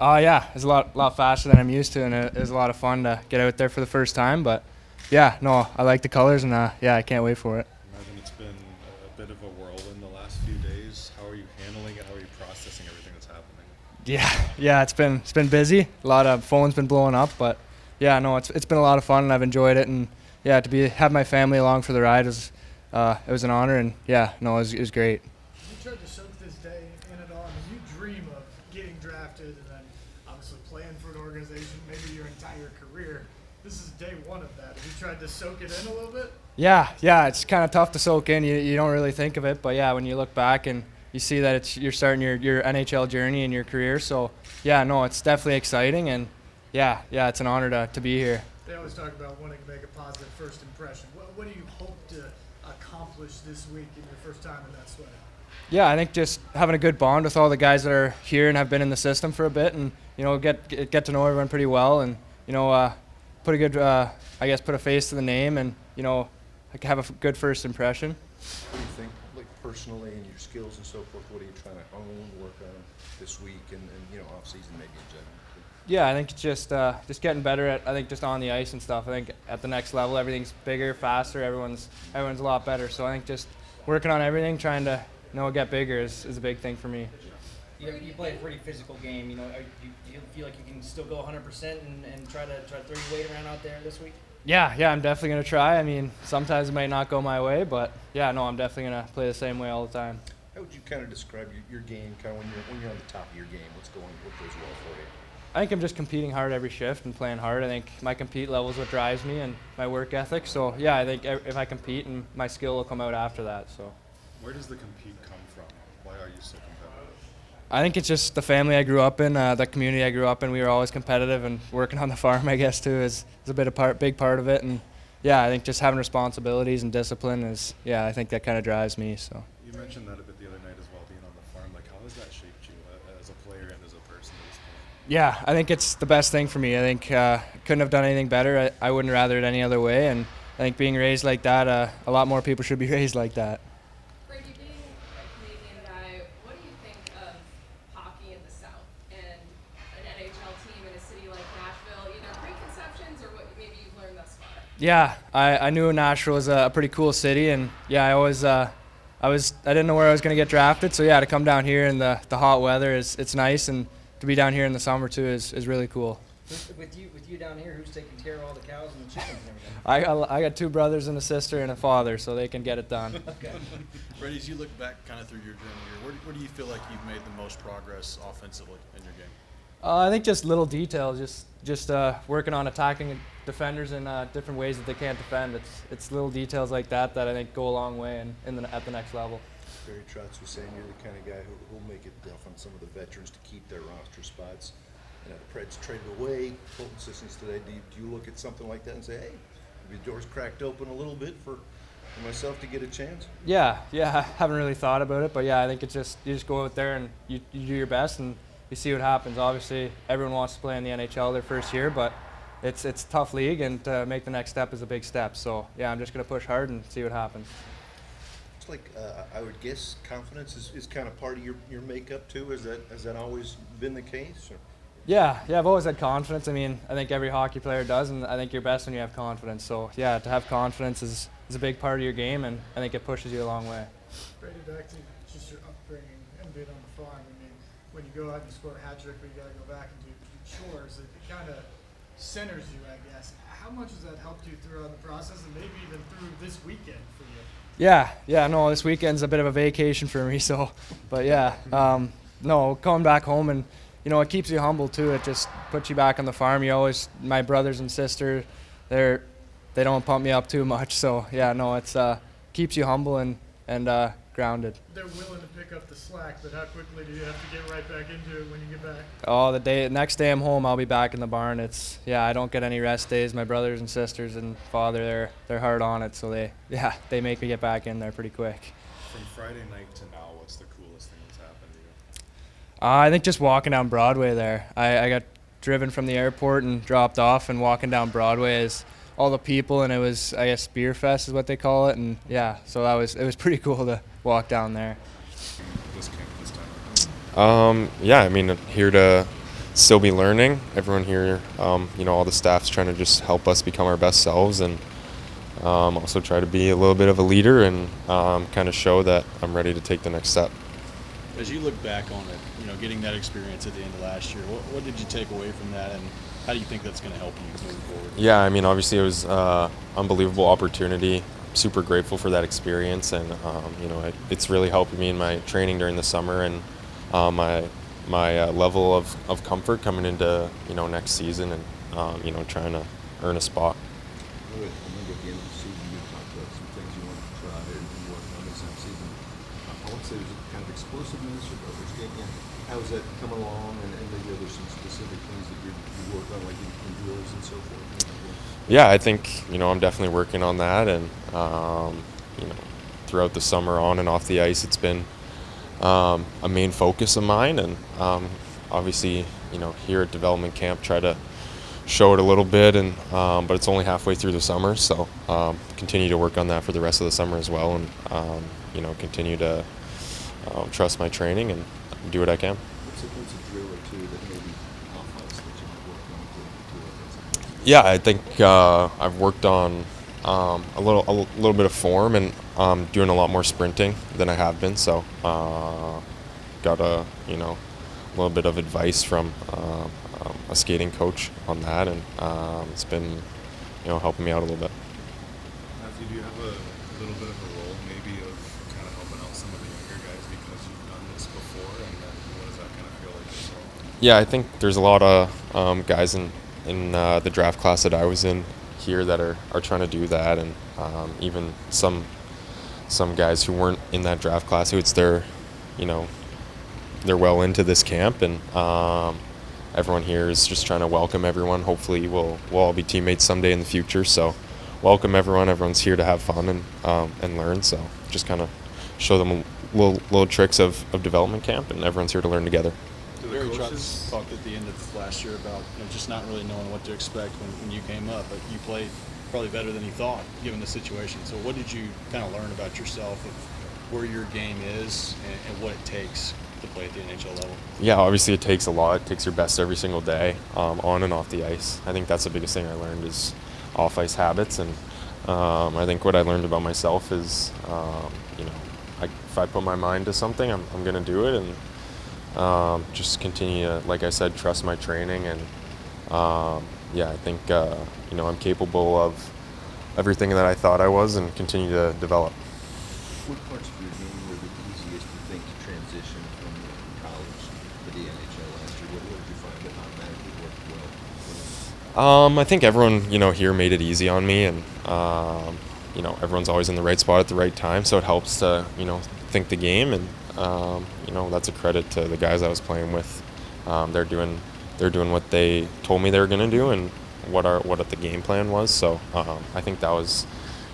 Yeah, it's a lot faster than I'm used to, and it was a lot of fun to get out there for the first time. But yeah, no, I like the colors, and yeah, I can't wait for it. I imagine it's been a bit of a whirlwind the last few days. How are you handling it? How are you processing everything that's happening? Yeah, it's been busy. A lot of phones been blowing up, but yeah, no, it's been a lot of fun, and I've enjoyed it. And yeah, have my family along for the ride it was an honor, and yeah, no, it was great. You tried to soak this day in it all. I mean, you dream of getting drafted and then obviously playing for an organization, maybe your entire career. This is day one of that. Have you tried to soak it in a little bit? Yeah, it's kind of tough to soak in. You don't really think of it, but yeah, when you look back and you see that you're starting your NHL journey in your career. So yeah, no, it's definitely exciting, and yeah, it's an honor to be here. They always talk about wanting to make a positive first impression. What do you hope to accomplish this week in your first time in that sweat? Yeah, I think just having a good bond with all the guys that are here and have been in the system for a bit, and get to know everyone pretty well, and put a good put a face to the name, and have a good first impression. What do you think, like personally, and your skills and so forth? What are you trying to hone, work on this week, and off season maybe in general? Yeah, I think it's just getting better at just on the ice and stuff. I think at the next level, everything's bigger, faster. Everyone's a lot better. So I think just working on everything, trying to get bigger is a big thing for me. You play a pretty physical game. Do you feel like you can still go 100% and try to throw your weight around out there this week? Yeah, I'm definitely gonna try. I mean, sometimes it might not go my way, but yeah, no, I'm definitely gonna play the same way all the time. How would you kind of describe your game, kind of when you're on the top of your game? What goes well for you? I think I'm just competing hard every shift and playing hard. I think my compete level is what drives me and my work ethic. So yeah, I think if I compete, and my skill will come out after that. So. Where does the compete come from? Why are you so competitive? I think it's just the family I grew up in, the community I grew up in. We were always competitive, and working on the farm, I guess, too, is a big part of it. And yeah, I think just having responsibilities and discipline I think that kind of drives me. So. You mentioned that a bit the other night as well, being on the farm. Like, how has that shaped you as a player and as a person at this point? Yeah, I think it's the best thing for me. I think couldn't have done anything better. I wouldn't rather it any other way. And I think being raised like that, a lot more people should be raised like that. Brady, being a Canadian guy, what do you think of hockey in the South and an NHL team in a city like Nashville? Either preconceptions or what maybe you've learned thus far? Yeah, I knew Nashville was a pretty cool city, and yeah, I didn't know where I was going to get drafted, so yeah, to come down here in the hot weather it's nice, and to be down here in the summer too is really cool. With you down here, who's taking care of all the cows and the chickens and everything? I got two brothers and a sister and a father, so they can get it done. Okay. Brady, as you look back kind of through your journey here, where do you feel like you've made the most progress offensively in your game? I think just little details, just working on attacking defenders in different ways that they can't defend. It's little details like that I think go a long way at the next level. Barry Trotz was saying you're the kind of guy who'll make it tough on some of the veterans to keep their roster spots. The Preds traded away Colton Sissons today. Do you look at something like that and say, hey, maybe the door's cracked open a little bit for myself to get a chance? Yeah, I haven't really thought about it, but yeah, I think it's just you just go out there and you do your best and you see what happens. Obviously, everyone wants to play in the NHL their first year, but it's a tough league, and to make the next step is a big step. So yeah, I'm just going to push hard and see what happens. It's like I would guess confidence is kind of part of your makeup too. Has that always been the case? Or? Yeah, I've always had confidence. I mean, I think every hockey player does, and I think you're best when you have confidence. So yeah, to have confidence is a big part of your game, and I think it pushes you a long way. Brady, back to just your upbringing and being on the farm. I mean, when you go out and score a hat trick, but you got to go back and do chores, it kind of centers you, I guess. How much has that helped you throughout the process, and maybe even through this weekend for you? Yeah, no, this weekend's a bit of a vacation for me, so, but yeah, no, coming back home, and, it keeps you humble too. It just puts you back on the farm. My brothers and sister, they don't pump me up too much, so yeah, no, it's keeps you humble and grounded. They're willing to pick up the slack, but how quickly do you have to get right back into it when you get back? Oh, next day I'm home, I'll be back in the barn. I don't get any rest days. My brothers and sisters and father, they're hard on it, so they make me get back in there pretty quick. From Friday night to now, what's the coolest thing that's happened to you? I think just walking down Broadway there. I got driven from the airport and dropped off, and walking down Broadway is all the people, and it was, I guess, Beer Fest is what they call it, and yeah, so it was pretty cool to walk down there. This camp this time? Yeah, I mean, here to still be learning. Everyone here, all the staff's trying to just help us become our best selves, and also try to be a little bit of a leader and kind of show that I'm ready to take the next step. As you look back on it, getting that experience at the end of last year, what did you take away from that, and how do you think that's going to help you moving forward? Yeah, I mean, obviously it was unbelievable opportunity. Super grateful for that experience, and it's really helped me in my training during the summer and my level of comfort coming into next season and trying to earn a spot. I remember at the end of the season you talked about some things you wanted to try and work on this season. I would say it was kind of explosiveness or coverage game. Yeah. How's that coming along? And maybe are there some specific things that you work on, like in drills and so forth? Yeah, I think I'm definitely working on that, and throughout the summer on and off the ice, it's been a main focus of mine, and obviously here at development camp try to show it a little bit, and but it's only halfway through the summer, so continue to work on that for the rest of the summer as well, and continue to trust my training and do what I can. What's a drill or two that maybe off ice that you might work on to Yeah, I think I've worked on a little bit of form, and doing a lot more sprinting than I have been. So got a little bit of advice from a skating coach on that, and it's been helping me out a little bit. Matthew, do you have a little bit of a role maybe of kind of helping out some of the younger guys because you've done this before, and then what does that kind of feel like as well? Yeah, I think there's a lot of guys in the draft class that I was in here that are trying to do that, and even some guys who weren't in that draft class who they're well into this camp, and everyone here is just trying to welcome everyone. Hopefully we'll all be teammates someday in the future, so welcome everyone. Everyone's here to have fun and learn, so just kind of show them little tricks of development camp, and everyone's here to learn together. Barry Trotz talked at the end of last year about just not really knowing what to expect when you came up, but you played probably better than he thought given the situation. So what did you kind of learn about yourself, of where your game is and what it takes to play at the NHL level? Yeah, obviously it takes a lot. It takes your best every single day, on and off the ice. I think that's the biggest thing I learned is off-ice habits, and I think what I learned about myself is, if I put my mind to something, I'm going to do it, and just continue to, like I said, trust my training, and I think I'm capable of everything that I thought I was, and continue to develop. What parts of your game were the easiest, you think, to transition from college to the NHL last year? What did you find that automatically worked well? I think everyone here made it easy on me, and everyone's always in the right spot at the right time, so it helps to think the game, and that's a credit to the guys I was playing with. They're doing what they told me they were going to do, and what the game plan was. So I think that was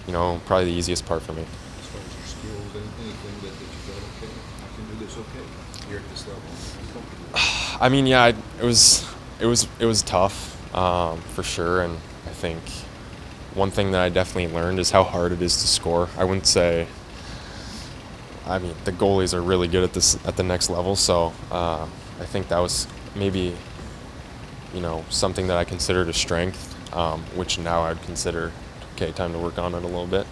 probably the easiest part for me. As far as your skills, anything that you thought, okay, I can do this okay here at this level, I'm comfortable. I mean, yeah, it was tough, for sure, and I think one thing that I definitely learned is how hard it is to score. I wouldn't say. I mean, the goalies are really good at the next level, so I think that was maybe something that I considered a strength, which now I'd consider time to work on it a little bit,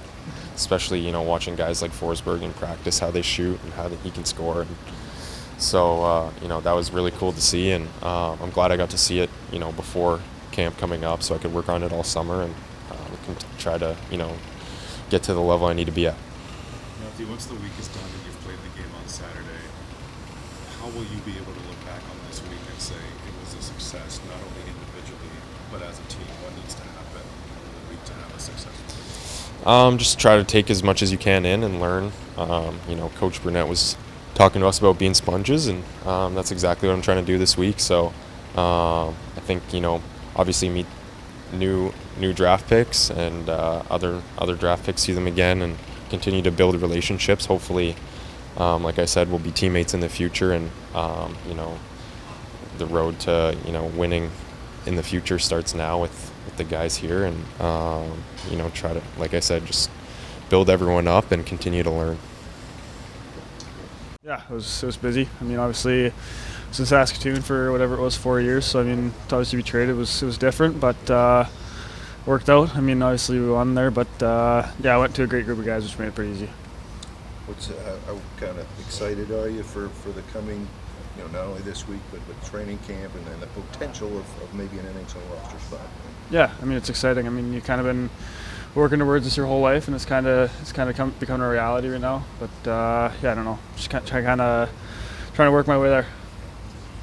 especially watching guys like Forsberg in practice, how they shoot and how he can score, and so that was really cool to see, and I'm glad I got to see it before camp coming up, so I could work on it all summer, and can try to get to the level I need to be at. Matthew, once the week is done and you've played the game on Saturday, how will you be able to look back on this week and say it was a success, not only individually, but as a team? What needs to happen in the week to have a successful week? Just try to take as much as you can in and learn. Coach Burnett was talking to us about being sponges, and that's exactly what I'm trying to do this week. So I think obviously meet new draft picks and other draft picks, see them again, and continue to build relationships. Hopefully, like I said, we'll be teammates in the future, and the road to winning in the future starts now with the guys here, and try to, like I said, just build everyone up and continue to learn. Yeah, it was busy. I mean, obviously, I was in Saskatoon for whatever it was, 4 years. So I mean, to obviously be traded was different, but worked out. I mean, obviously we won there, but yeah, I went to a great group of guys, which made it pretty easy. How kind of excited are you for the coming, not only this week but training camp and then the potential of maybe an NHL roster spot? Yeah, I mean, it's exciting. I mean, you kind of been working towards this your whole life, and it's kind of becoming a reality right now. But yeah, I don't know, just kind of trying to work my way there.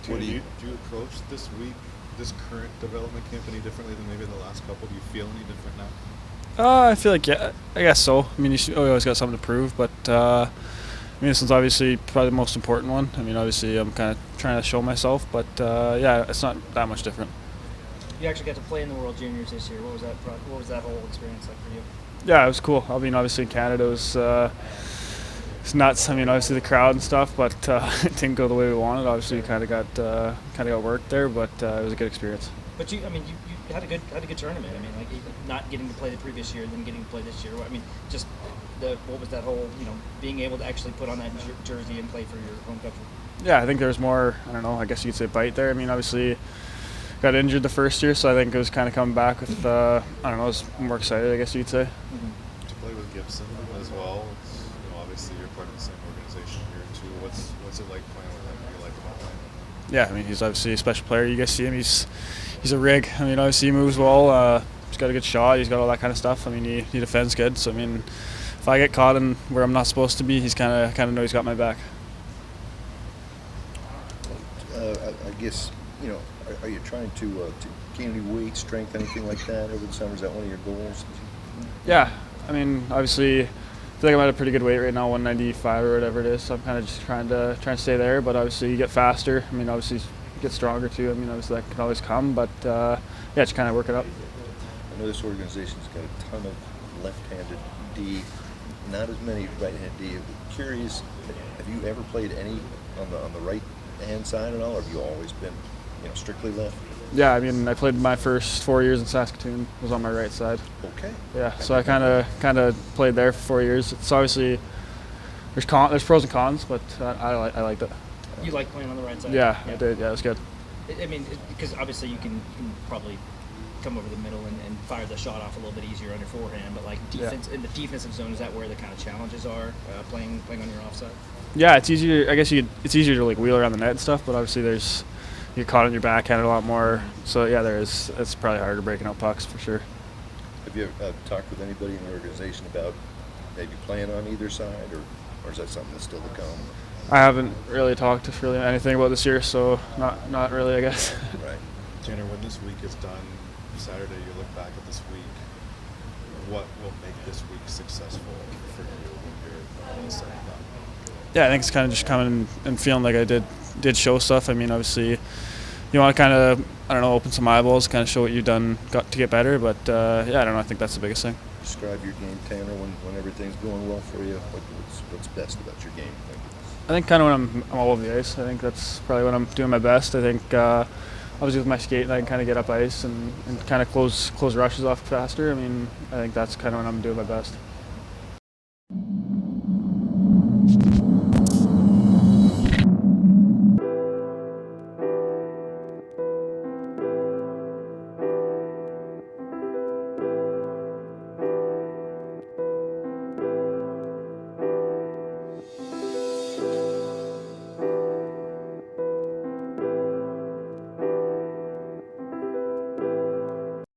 Do you approach this week, this current development camp any differently than maybe the last couple? Do you feel any different now? I feel like, yeah, I guess so. I mean, you always got something to prove, but I mean, this one's obviously probably the most important one. I mean, obviously, I'm kind of trying to show myself, but yeah, it's not that much different. You actually got to play in the World Juniors this year. What was that whole experience like for you? Yeah, it was cool. I mean, obviously in Canada, it's nuts. I mean, obviously the crowd and stuff, but it didn't go the way we wanted. Obviously, we kind of got worked there, but it was a good experience. But you had a good tournament. I mean, like even not getting to play the previous year, then getting to play this year. I mean, just what was that whole being able to actually put on that jersey and play for your home country? Yeah, I think there was more. I don't know. I guess you could say bite there. I mean, obviously got injured the first year, so I think it was kind of coming back with. I don't know. I was more excited, I guess you could say. Mm-hmm. To play with Gibson as well. Obviously you're part of the same organization here too. What's it like playing with him? What do you like about playing with him? Yeah, I mean, he's obviously a special player. You guys see him. He's a rig. I mean, obviously he moves well. He's got a good shot. He's got all that kind of stuff. I mean, he defends good. So I mean, if I get caught in where I'm not supposed to be, he's kind of know he's got my back. I guess are you trying to gain any weight, strength, anything like that over the summer? Is that one of your goals? Yeah, I mean, obviously, I feel like I'm at a pretty good weight right now, 195 or whatever it is. So I'm kind of just trying to stay there. But obviously, you get faster. I mean, obviously, you get stronger too. I mean, obviously that can always come. But yeah, just kind of work it up. I know this organization's got a ton of left-handed D, not as many right-handed D. I'm curious, have you ever played any on the right-hand side at all, or have you always been strictly left? Yeah, I mean, I played my first 4 years in Saskatoon. Was on my right side. Okay. Yeah, so I kind of played there for 4 years. It's obviously there's pros and cons, but I liked it. You like playing on the right side? Yeah, I did. Yeah, it was good. I mean, because obviously you can probably come over the middle and fire the shot off a little bit easier on your forehand, but like defense in the defensive zone, is that where the kind of challenges are playing on your offside? Yeah, it's easier. I guess it's easier to like wheel around the net and stuff, but obviously you're caught on your backhand a lot more. So yeah, there is. It's probably harder breaking out pucks for sure. Have you talked with anybody in the organization about maybe playing on either side, or is that something that's still to come? I haven't really talked really anything about this year, so not really, I guess. Right. Tanner, when this week is done, Saturday, you look back at this week, what will make this week successful for you when you're all said and done? Yeah, I think it's kind of just coming and feeling like I did show stuff. I mean, obviously, you want to kind of, open some eyeballs, kind of show what you've got to get better. But yeah, I don't know. I think that's the biggest thing. Describe your game, Tanner, when everything's going well for you. What's best about your game? I think kind of when I'm all over the ice. I think that's probably when I'm doing my best. I think obviously with my skating, I can kind of get up ice and kind of close rushes off faster. I mean, I think that's kind of when I'm doing my best.